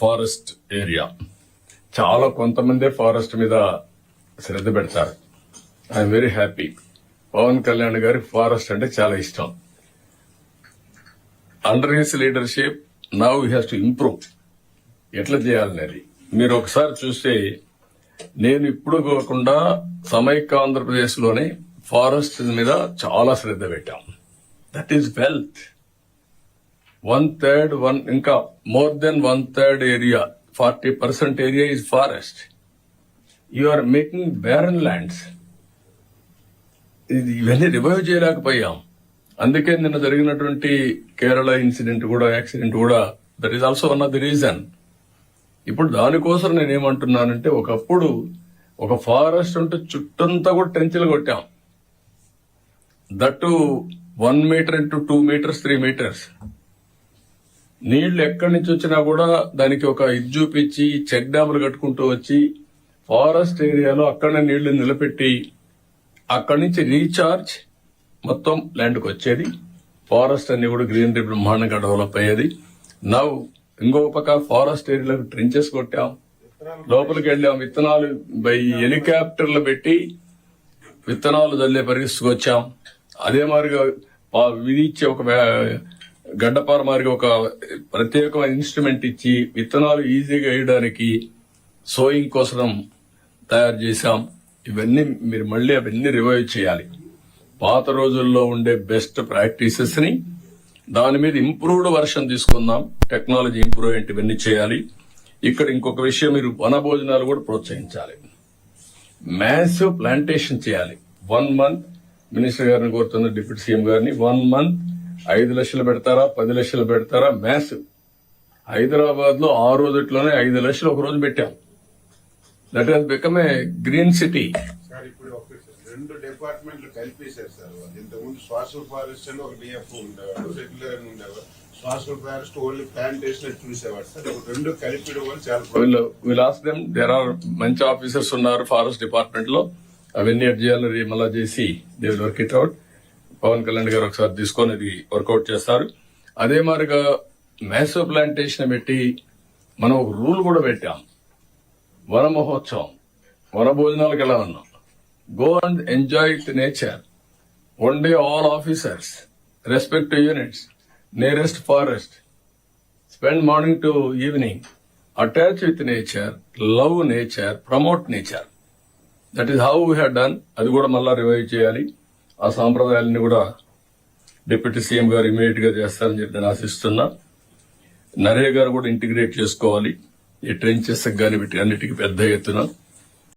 Forest area. చాలా కొంతమందే forest మీద శ్రద్ధ పెడతారు. I am very happy. Pawan Kalyan గారి ఫారెస్ట్ అంటే చాలా ఇష్టం. Under his leadership now he has to improve. ఎట్లా చేయాలనేది మీరు ఒకసారి చూస్తే, నేను ఇప్పుడు కాకుండా సమైక్య ఆంధ్రప్రదేశ్ లోనే ఫారెస్ట్ మీద చాలా శ్రద్ధ పెట్టాం. That is wealth. 1/3 ఇంకా more than 1/3 area, 40% area is forest. You are making barren lands. ఇవన్నీ రివైవ్ చేయలేకపోయాం. అందుకే నిన్న జరిగినటువంటి కేరళ ఇన్సిడెంట్ కూడా, యాక్సిడెంట్ కూడా, that is also one of the reason. ఇప్పుడు దానికోసం నేనేమంటున్నానంటే, ఒకప్పుడు ఒక ఫారెస్ట్ ఉంటే చుట్టంతా కూడా టెంచులు కొట్టాం. That 1 metre into 2 metres 3 metres. నీళ్లు ఎక్కడి నుంచి వచ్చినా కూడా దానికి ఒక ఇది చూపించి చెక్ డ్యాములు కట్టుకుంటూ వచ్చి ఫారెస్ట్ ఏరియాలో అక్కడనే నీళ్లు నిలబెట్టి అక్కడి నుంచి రీఛార్జ్ మొత్తం ల్యాండ్కి వచ్చేది. ఫారెస్ట్ అన్ని కూడా గ్రీనరీ బ్రహ్మాండంగా డెవలప్ అయ్యేది. నవ్ ఇంకో పక్క ఫారెస్ట్ ఏరియాలకు ట్రెంచెస్ కొట్టాం, లోపలికి వెళ్ళాం, విత్తనాలు బై హెలికాప్టర్లు పెట్టి విత్తనాలు చల్లే పరిస్థితికి వచ్చాం. అదే మాదిరిగా విధించే ఒక గడ్డపార మాదిరిగా ఒక ప్రత్యేకమైన ఇన్స్ట్రుమెంట్ ఇచ్చి విత్తనాలు ఈజీగా వేయడానికి సోయింగ్ కోసం తయారు చేశాం. ఇవన్నీ మీరు మళ్ళీ అవన్నీ రివైవ్ చేయాలి. పాత రోజుల్లో ఉండే బెస్ట్ ప్రాక్టీసెస్ ని దాని మీద ఇంప్రూవ్డ్ వర్షన్ తీసుకుందాం. టెక్నాలజీ ఇంప్రూవ్ ఏంటి ఇవన్నీ చేయాలి. ఇక్కడ ఇంకొక విషయం, మీరు వన భోజనాలు కూడా ప్రోత్సహించాలి. మ్యాసివ్ ప్లాంటేషన్ చేయాలి. 1 మంత్ మినిస్టర్ గారిని కోరుతున్న, డిప్యూటీ సీఎం గారిని, 1 మంత్ 5 లక్షలు పెడతారా 10 లక్షలు పెడతారా? మ్యాసివ్. హైదరాబాద్ లో ఆ రోజుట్లోనే 5 లక్షలు ఒక రోజు పెట్టాం. That has become a green city. Sir ఇప్పుడు రెండు డిపార్ట్మెంట్లు కలిపేశారు సార్. ఇంతకుముందు సోషల్ ఫారెస్ట్ అని ఒక డిఎఫ్ ఉండేవాడు, రెగ్యులర్ అని ఉండేవాడు. సోషల్ ఫారెస్ట్ ఓన్లీ ప్లాంటేషన్ చూసేవాడు సార్. రెండు కలిపి చాలా will ask them. There are మంచి ఆఫీసర్స్ ఉన్నారు ఫారెస్ట్ డిపార్ట్మెంట్ లో. అవన్నీ ఎడ్ చేయాలని మళ్ళా చేసి they will work it out. Pawan Kalyan గారు ఒకసారి తీసుకొని ఇది వర్కౌట్ చేస్తారు. అదే మాదిరిగా మ్యాసివ్ ప్లాంటేషన్ పెట్టి మనం ఒక రూల్ కూడా పెట్టాం. వన మహోత్సవం, వన భోజనాలకు ఎలా ఉన్నాం. Go and enjoy the nature. 1 day all officers, respect units, nearest forest, spend morning to evening, attach with nature, love nature, promote nature. That is how we have done. అది కూడా మళ్ళా రివైవ్ చేయాలి. ఆ సాంప్రదాయాలని కూడా డిప్యూటీ సీఎం గారు immediate గా చేస్తారని చెప్పి నేను ఆశిస్తున్నా. నరేగా కూడా ఇంటిగ్రేట్ చేసుకోవాలి. ఈ ట్రెంచెస్ గాని వీటి అన్నిటికీ పెద్ద ఎత్తున